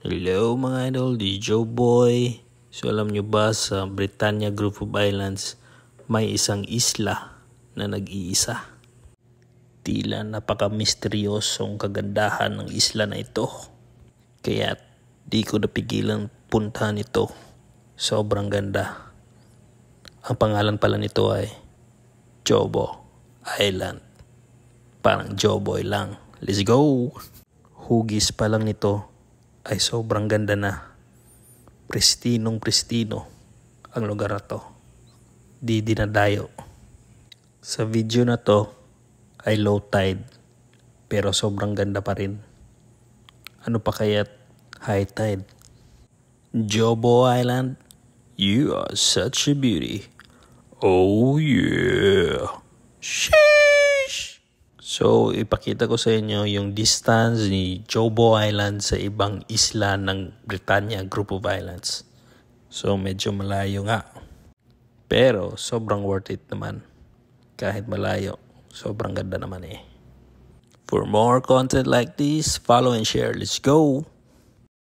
Hello mga idol, di Joe Boy. So alam nyo ba sa Britannia Group of Islands may isang isla na nag-iisa? Tila napaka-misteryosong kagandahan ng isla na ito. Kaya di ko napigilan puntahan ito. Sobrang ganda. Ang pangalan pala nito ay Jobo Island. Parang Joe Boy lang. Let's go! Hugis pa lang nito ay sobrang ganda na. Pristinong-pristino ang lugar na to. Di dinadayo. Sa video na to ay low tide pero sobrang ganda pa rin. Ano pa kaya't high tide? Jobo Island, you are such a beauty. Oh yeah. Sheesh! So, ipakita ko sa inyo yung distance ni Jobo Island sa ibang isla ng Britannia Group of Islands. So, medyo malayo nga. Pero, sobrang worth it naman. Kahit malayo, sobrang ganda naman eh. For more content like this, follow and share. Let's go!